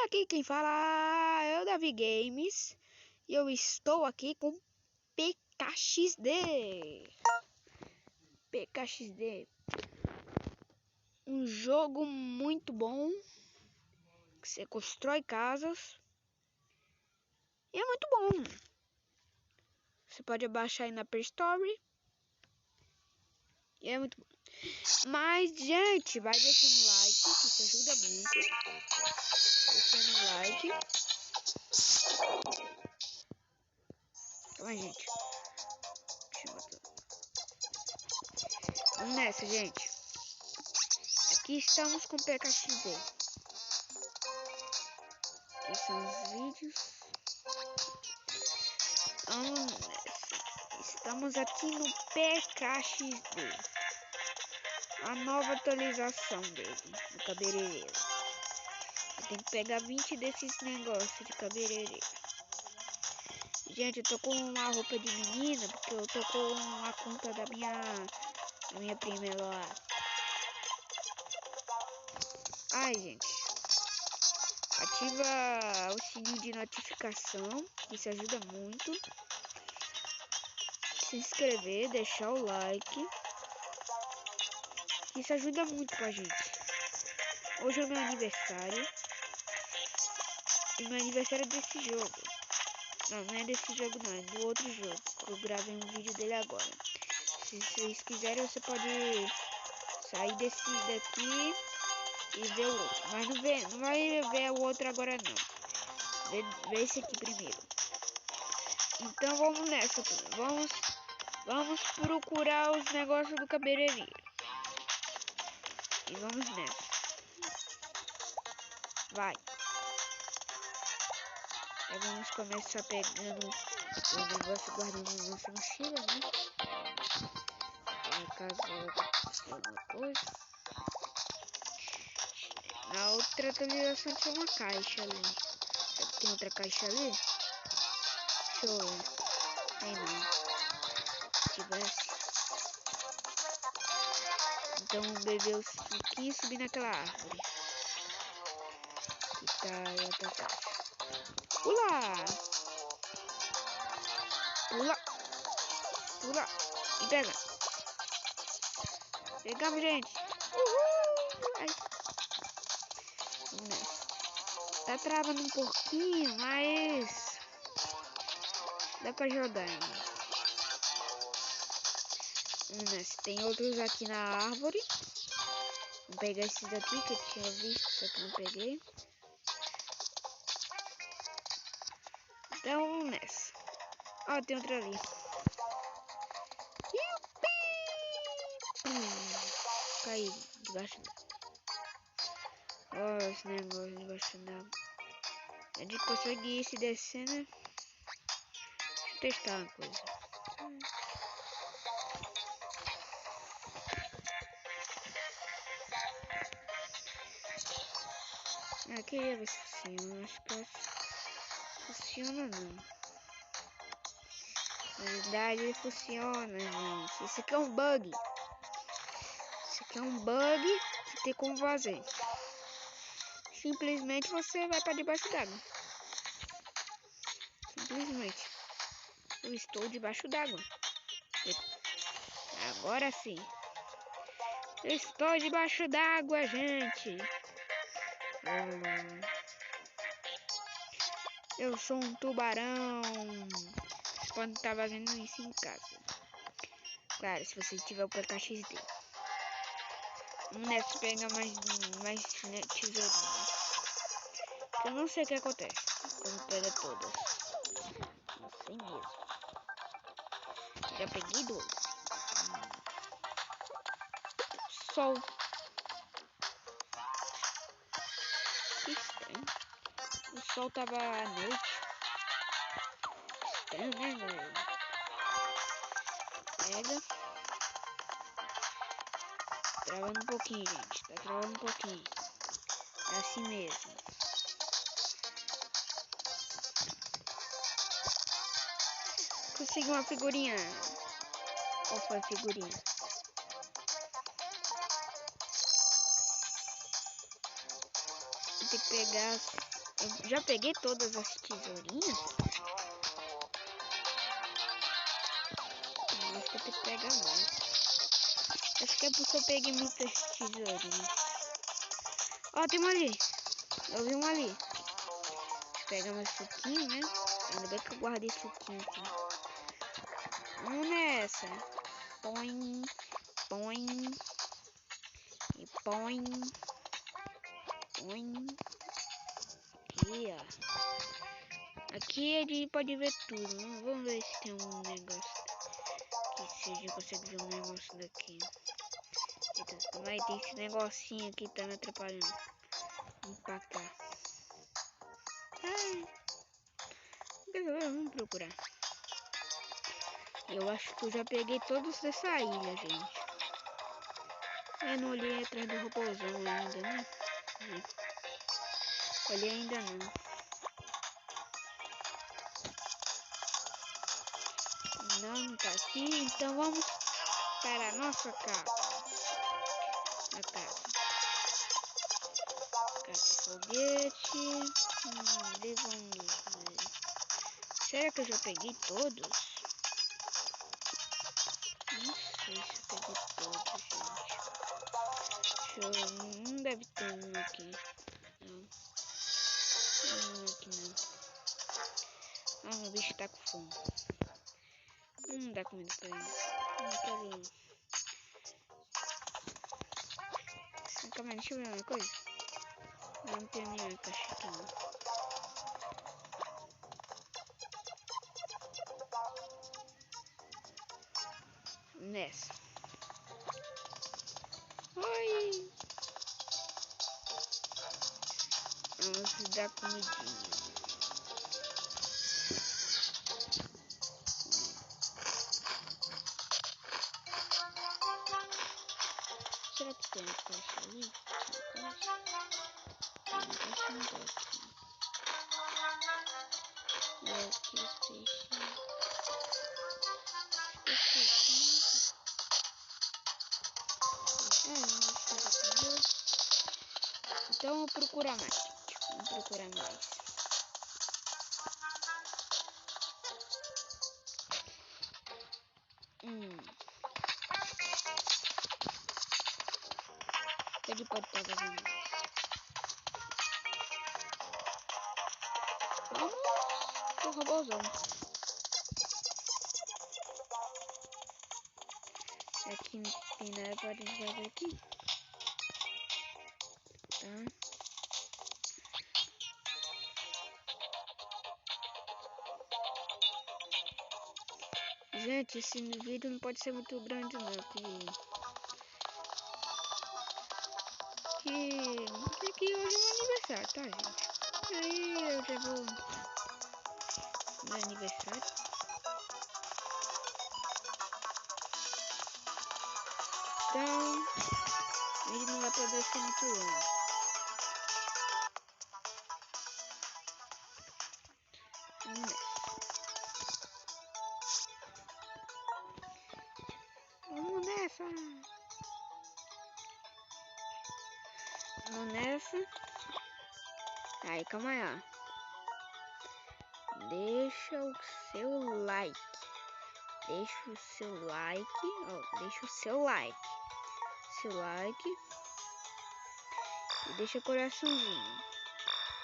Aqui quem fala é o Davi Games e eu estou aqui com PKXD. PKXD, um jogo muito bom que você constrói casas e é muito bom. Você pode baixar aí na Play Store e é muito bom. Mas, gente, vai deixando like, que isso ajuda muito. Deixando like. Então, gente, vamos nessa, gente. Aqui estamos com PKXD. Aqui são os vídeos. Vamos nessa. Estamos aqui no PKXD. A nova atualização dele, do cabeleireiro. Eu tenho que pegar 20 desses negócios de cabeleireiro. Gente, eu tô com uma roupa de menina, porque eu tô com a conta da minha prima lá. Ai, gente. Ativa o sininho de notificação, isso ajuda muito. Se inscrever, deixar o like. Isso ajuda muito pra gente. Hoje é meu aniversário. E meu aniversário é desse jogo. Não é desse jogo não, é do outro jogo. Eu gravei um vídeo dele agora. Se vocês quiserem, você pode sair desse daqui e ver o outro. Mas não vai ver o outro agora não. Vê esse aqui primeiro. Então vamos nessa. Vamos procurar os negócios do cabeleireiro. E vamos nessa. Vai. Aí vamos começar pegando o negócio, guardando na nossa mochila, né? Caso alguma coisa. Na outra atualização tinha uma caixa ali. Tem outra caixa ali? Deixa eu ver. Tem não. Se tivesse. Então bebeu aqui e subir naquela árvore. Que tá aí outra caixa. Pula! Pula! Pula! E pega! Pegamos, gente! Uhul! Ai. Tá travando um pouquinho, mas dá pra jogar ainda. Tem outros aqui na árvore. Vou pegar esses daqui que eu tinha visto, só que não peguei. Então vamos nessa. Ó, tem outra ali. Caí debaixo d'água. Ó, esse negócio debaixo d'água. A gente consegue ir se descer, né? Deixa eu testar uma coisa. Eu queria ver se funciona. Acho que funciona não. Na verdade funciona, gente. Isso aqui é um bug. Isso aqui é um bug que tem como fazer. Simplesmente você vai para debaixo d'água. Simplesmente. Eu estou debaixo d'água. Agora sim. Eu estou debaixo d'água, gente. Eu sou um tubarão. Você pode estar fazendo isso em casa. Claro, se você tiver o PKXD. Vamos nessa pegar mais né, tesourinhas. Eu não sei o que acontece quando pega todas. Não sei mesmo. Já peguei 2. Sol. Que estranho. O sol tava à noite. Estranho, né, velho? Pega. Travando um pouquinho, gente. Tá travando um pouquinho. É assim mesmo. Consegui uma figurinha. Qual foi a figurinha? Tem que pegar Eu já peguei todas as tesourinhas. Acho que eu tenho que pegar mais. Acho que é porque eu peguei muitas tesourinhas. Ó, tem uma ali. Eu vi uma ali. Deixa eu pegar meu suquinho, né? Ainda bem que eu guardei suquinho aqui. Vamos nessa. Põe. Põe. E põe. Põe. Aqui, ó. Aqui ele pode ver tudo. Vamos ver se tem um negócio. Que se a gente consegue ver um negócio daqui. Eita, vai ter esse negocinho aqui que tá me atrapalhando. Vamos pra cá. Ai. Vamos procurar. Eu acho que eu já peguei todos dessa ilha, gente. Eu não olhei atrás do robôzão ainda, né? Olhei ainda não. Não tá aqui, então vamos para a nossa casa. A casa. Casa foguete. Vamos ver. Será que eu já peguei todos? Não sei se eu peguei todos, gente. Não deve ter um aqui. Não. Aqui não. Ah, meu bicho tá com fome. Não dá comida pra ele. Não quero. Calma aí, deixa eu ver uma coisa. Não tem nenhuma caixa aqui não. Nessa. Oi! Vamos dar comidinha. Será que tem uma caixa ali? Uma caixa não tá aqui. E aqui os peixinhos. Os peixinhos. Então vou procurar mais. Vou procurar mais. Ele pode estar fazendo mais. Vamos pro robôzão. Aqui não tem nada para desvagar aqui. Tá. Gente, esse vídeo não pode ser muito grande não, que hoje é meu aniversário, tá, gente? Aí eu já vou no aniversário. Então, ele não vai poder ser muito longo. Vamos nessa. Vamos nessa. Vamos nessa. Aí, calma aí, ó. Deixa o seu like. Deixa o seu like. Ó, deixa o seu like. Seu like. E deixa o coraçãozinho.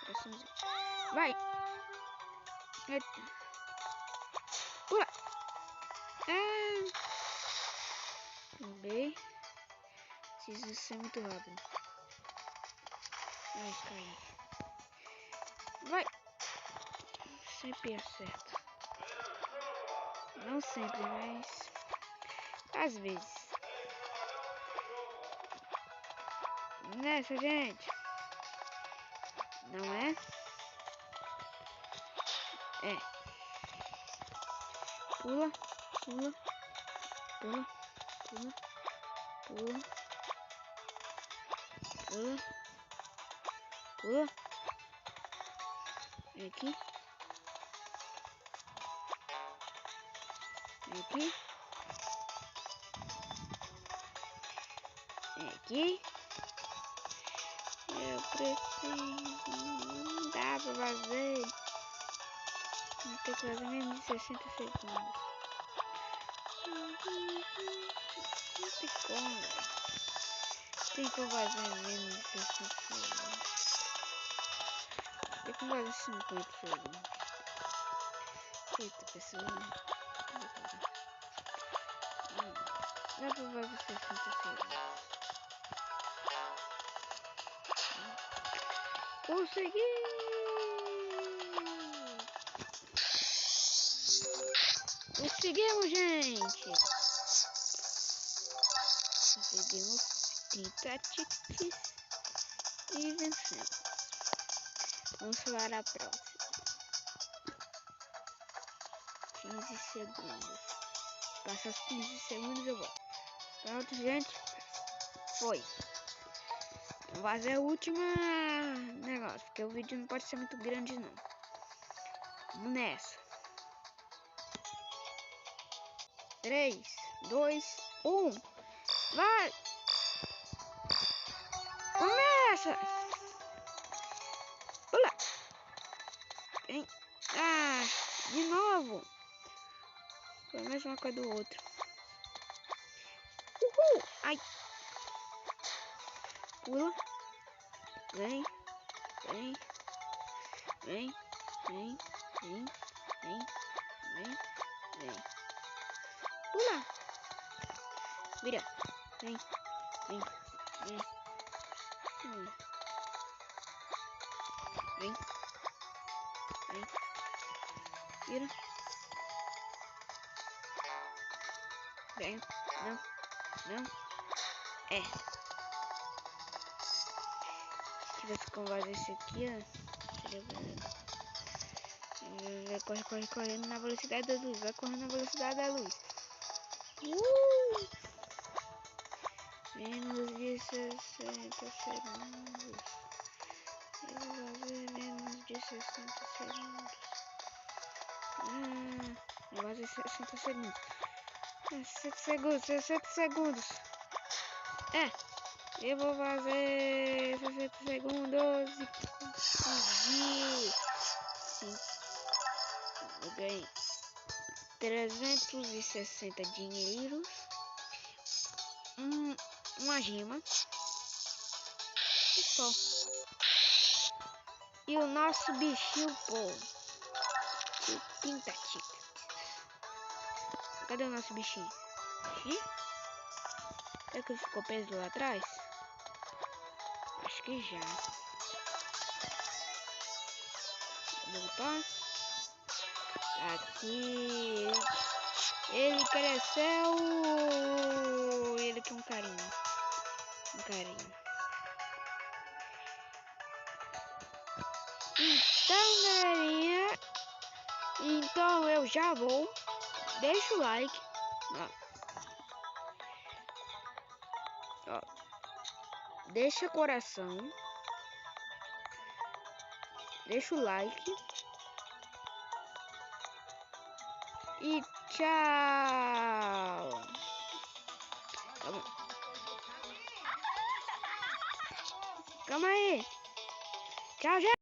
Coraçãozinho. Vai. Pula. Bem. Preciso ser muito rápido. Ai, caí. Vai. Sempre acerto. Não sempre, mas às vezes. Nessa, gente. Não é? É. Pula, pula, pula, pula, pula, pula, pula. Vem aqui. Vem aqui. Vem aqui. Eu preciso. Não dá pra Tem que fazer menos de 60 segundos. Não tem como, velho. Tem que fazer menos de 60 segundos. Tem que fazer 50 segundos. Eita, pessoal. Dá pra fazer 60 segundos. Consegui! Conseguimos, gente! Conseguimos 30 tickets e vencemos. Vamos para a próxima. 15 segundos. Passa os 15 segundos eu vou. Pronto, gente. Foi. Vou fazer a última negócio, porque o vídeo não pode ser muito grande não. Vamos nessa. 3, 2, 1. Vai! Começa! Pula! Vem! Ah! De novo! Foi a mesma coisa do outro. Uhul! Ai! Pula! Vem! Vem! Vem! Vem! Vem! Vem! Vem! Vem! Pula! Vira! Vem! Vem! Vem! Vem! Vem! Vira! Vem! Não! Não! É! Se tivesse como fazer isso aqui, ó. Corre, corre, correndo na velocidade da luz. Vai correndo na velocidade da luz. Menos de 60 segundos. Eu vou fazer menos de 60 segundos. Eu vou fazer 60 segundos. 60 segundos, 60 segundos. Eu vou fazer 60 segundos e consegui. Sim. Eu ganhei 360 dinheiros. Uma gema. E só. E o nosso bichinho, pô. 30 tickets. Cadê o nosso bichinho? Será que ele ficou preso lá atrás? Acho que já. Voltar. Aqui. Ele cresceu. Ele quer um carinho. Um carinho. Então, galerinha. Então eu já vou. Deixa o like. Ó. Deixa coração. Deixa o like. E tchau. Calma aí. Tchau, gente.